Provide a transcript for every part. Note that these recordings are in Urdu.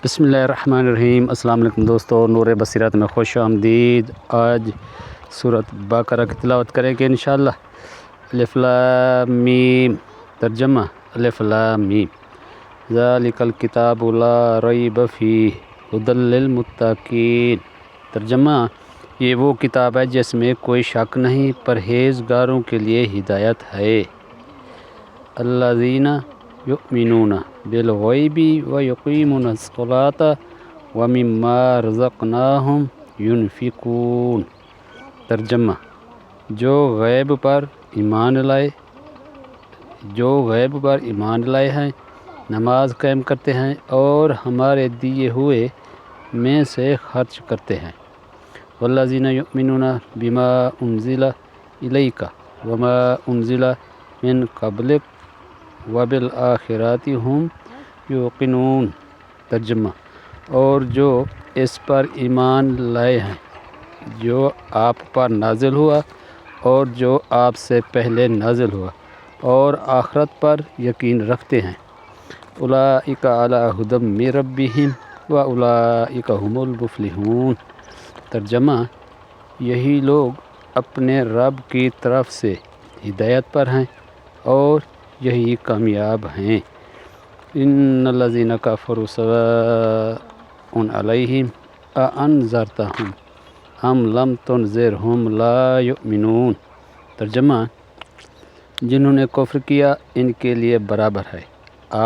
بسم اللہ الرحمن الرحیم۔ السلام علیکم دوستو، نور بصیرت میں خوش آمدید۔ آج سورۃ بقرہ کی تلاوت کریں گے انشاءاللہ۔ الف لام میم۔ ترجمہ الف لام میم، ذالک الکتاب لا ریب فیہ ھدی للمتقین۔ ترجمہ یہ وہ کتاب ہے جس میں کوئی شک نہیں، پرہیزگاروں کے لیے ہدایت ہے۔ الذین یؤمنون بالغیب ویقیمون الصلاۃ ومما رزقناہم ینفقون۔ ترجمہ جو غیب پر ایمان لائے ہیں، نماز قائم کرتے ہیں اور ہمارے دیے ہوئے میں سے خرچ کرتے ہیں۔ والذین یؤمنون بما انزل الیک وما انزل من قبلک وبالآخرۃ ھم یوقنون۔ ترجمہ اور جو اس پر ایمان لائے ہیں جو آپ پر نازل ہوا اور جو آپ سے پہلے نازل ہوا، اور آخرت پر یقین رکھتے ہیں، اولئک علی ھدی من ربہم واولئک ھم المفلحون۔ ترجمہ یہی لوگ اپنے رب کی طرف سے ہدایت پر ہیں اور یہی کامیاب ہیں۔ ان الذین کفروا سواء علیہم اانذرتہم ام لم تنذرہم لا یؤمنون۔ ترجمہ جنہوں نے کفر کیا ان کے لیے برابر ہے،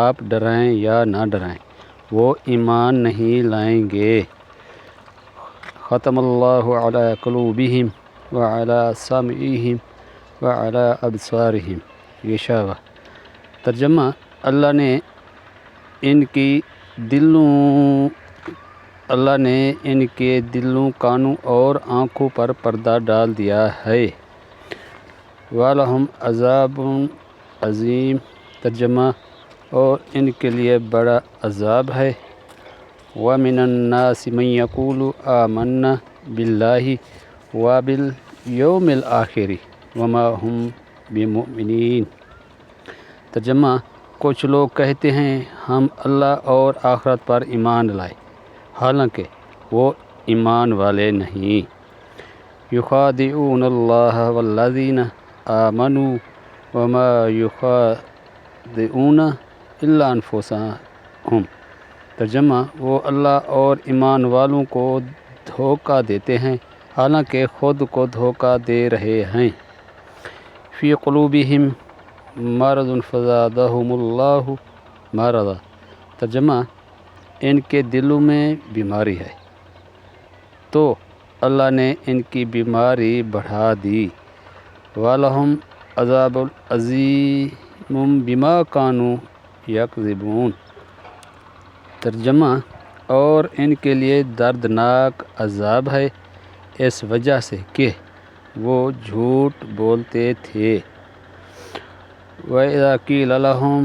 آپ ڈرائیں یا نہ ڈرائیں، وہ ایمان نہیں لائیں گے۔ ختم اللہ علی قلوبہم وعلی سمعہم وعلی ابصارہم غشاوہ۔ ترجمہ اللہ نے ان کے دلوں، کانوں اور آنکھوں پر پردہ ڈال دیا ہے۔ وَلَهُمْ عَذَابٌ عَظِيمٌ۔ ترجمہ اور ان کے لیے بڑا عذاب ہے۔ وَمِنَ النَّاسِ مَن يَقُولُ آمَنَّا بِاللَّهِ وَبِالْيَوْمِ الْآخِرِ وَمَا هُم بِمُؤْمِنِينَ۔ ترجمہ کچھ لوگ کہتے ہیں ہم اللہ اور آخرت پر ایمان لائے، حالانکہ وہ ایمان والے نہیں۔ یخادعون اللہ والذین آمنوا وما یخادعون الا انفسہم۔ ترجمہ وہ اللہ اور ایمان والوں کو دھوکہ دیتے ہیں، حالانکہ خود کو دھوکہ دے رہے ہیں۔ فی قلوبہم مرض فزادہم اللہ مرضا۔ ترجمہ ان کے دلوں میں بیماری ہے تو اللہ نے ان کی بیماری بڑھا دی۔ وَلَهُمْ عَذَابٌ عَظِيمٌ بِمَا كَانُوا يَكْذِبُونَ۔ ترجمہ اور ان کے لیے دردناک عذاب ہے اس وجہ سے کہ وہ جھوٹ بولتے تھے۔ وَإِذَا قِيلَ لَهُمْ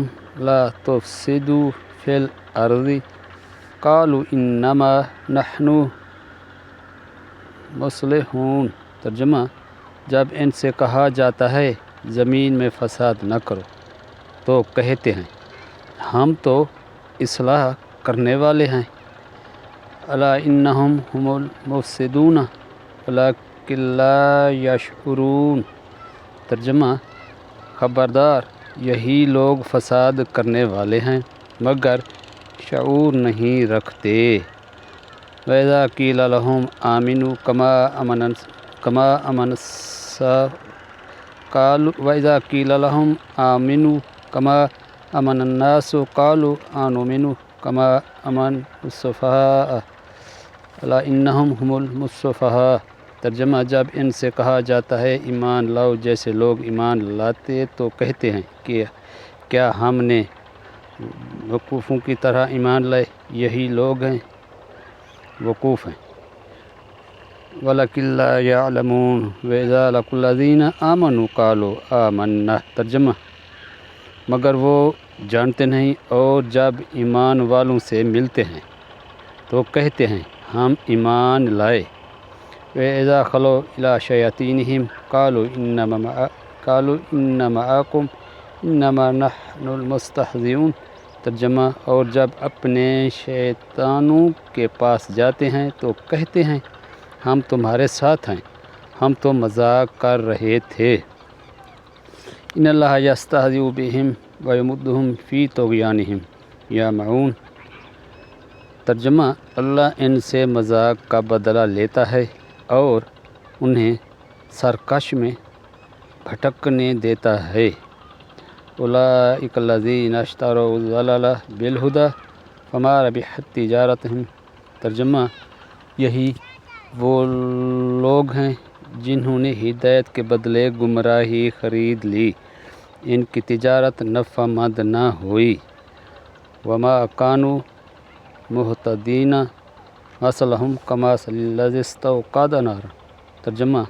لَا تُفْسِدُوا فِي الْأَرْضِ قَالُوا إِنَّمَا نَحْنُ مُصْلِحُونَ۔ ترجمہ جب ان سے کہا جاتا ہے زمین میں فساد نہ کرو تو کہتے ہیں ہم تو اصلاح کرنے والے ہیں۔ أَلَا إِنَّهُمْ هُمُ الْمُفْسِدُونَ وَلَٰكِن لَّا يَشْعُرُونَ۔ ترجمہ خبردار یہی لوگ فساد کرنے والے ہیں مگر شعور نہیں رکھتے۔ وَإِذَا قِيلَ لَهُمْ آمِنُوا كَمَا آمَنَ النَّاسُ قَالُوا أَنُؤْمِنُ كَمَا آمَنَ السُّفَهَاءُ أَلَا إِنَّهُمْ هُمُ السُّفَهَاءُ۔ ترجمہ جب ان سے کہا جاتا ہے ایمان لاؤ جیسے لوگ ایمان لاتے تو کہتے ہیں کہ کیا ہم نے وقوفوں کی طرح ایمان لائے، یہی لوگ ہیں وقوف ہیں۔ وَلَٰكِن لَّا يَعْلَمُونَ وَإِذَا لَقُوا الَّذِينَ آمَنُوا قَالُوا آمَنَّا۔ ترجمہ مگر وہ جانتے نہیں اور جب ایمان والوں سے ملتے ہیں تو کہتے ہیں ہم ایمان لائے۔ وَإِذَا خَلَوْا إِلَىٰ شَيَاطِینِهِمْ قَالُوا إِنَّ مَعَكُمْ إِنَّمَا نَحْنُ مُسْتَهْزِئُونَ۔ ترجمہ اور جب اپنے شیطانوں کے پاس جاتے ہیں تو کہتے ہیں ہم تمہارے ساتھ ہیں، ہم تو مذاق کر رہے تھے۔ ان اللہ یستہزئ بہم ویمدہم فی طغیانہم یعمہون۔ ترجمہ اللہ ان سے مذاق کا بدلہ لیتا ہے اور انہیں سرکش میں بھٹکنے دیتا ہے۔ اولئک الذین اشتروا الضلالۃ بالہدی فما ربحت تجارتہم۔ ترجمہ یہی وہ لوگ ہیں جنہوں نے ہدایت کے بدلے گمراہی خرید لی، ان کی تجارت نفع مند نہ ہوئی۔ وما کانوا مہتدین مثلہم کمثل الذی استوقد نارا۔ ترجمہ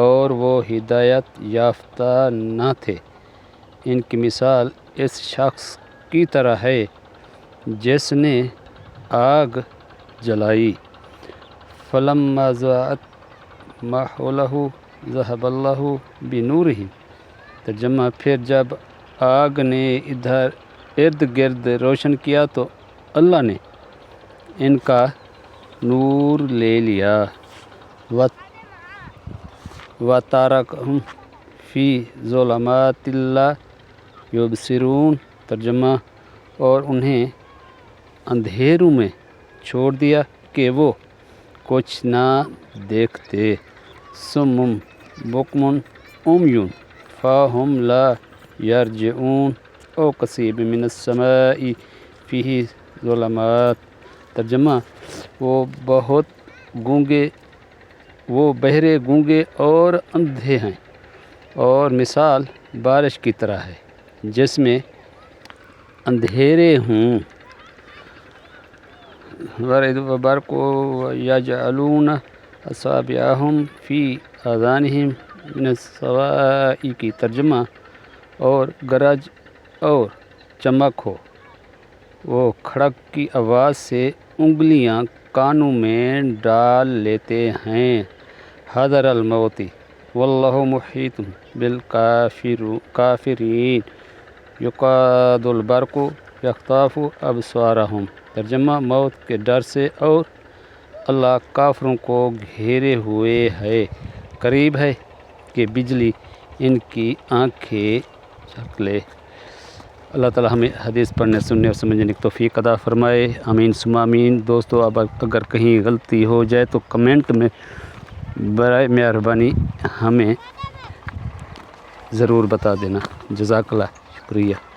اور وہ ہدایت یافتہ نہ تھے، ان کی مثال اس شخص کی طرح ہے جس نے آگ جلائی۔ فلما اضاءت ما حولہ ذہب اللہ بنورہم۔ ترجمہ پھر جب آگ نے ارد گرد روشن کیا تو اللہ نے ان کا نور لے لیا۔ وَتَرَکَہُم فی ظُلُمَاتٍ لا یبصرون۔ ترجمہ اور انہیں اندھیروں میں چھوڑ دیا کہ وہ کچھ نہ دیکھتے۔ صم بکم عمی فہم لا یرجعون او کصیب من السماء فیہ ظلمات۔ ترجمہ وہ بہرے، گونگے اور اندھے ہیں، اور مثال بارش کی طرح ہے جس میں اندھیرے ہوں۔ وَبَرْقٌ یجعلون اصابعہم فی آذانہم من الصواعق۔ ترجمہ اور گرج اور چمک ہو، وہ کھڑک کی آواز سے انگلیاں کانوں میں ڈال لیتے ہیں۔ حذر الموت واللہ محیط بالکافرین یکاد البرق یخطف ابصارہم۔ ترجمہ موت کے ڈر سے اور اللہ کافروں کو گھیرے ہوئے ہے، قریب ہے کہ بجلی ان کی آنکھیں جھپک لے۔ اللہ تعالی ہمیں حدیث پڑھنے، سننے اور سمجھنے کی توفیق عطا فرمائے، آمین ثم آمین۔ دوستو اب اگر کہیں غلطی ہو جائے تو کمنٹ میں برائے مہربانی ہمیں ضرور بتا دینا۔ جزاک اللہ، شکریہ۔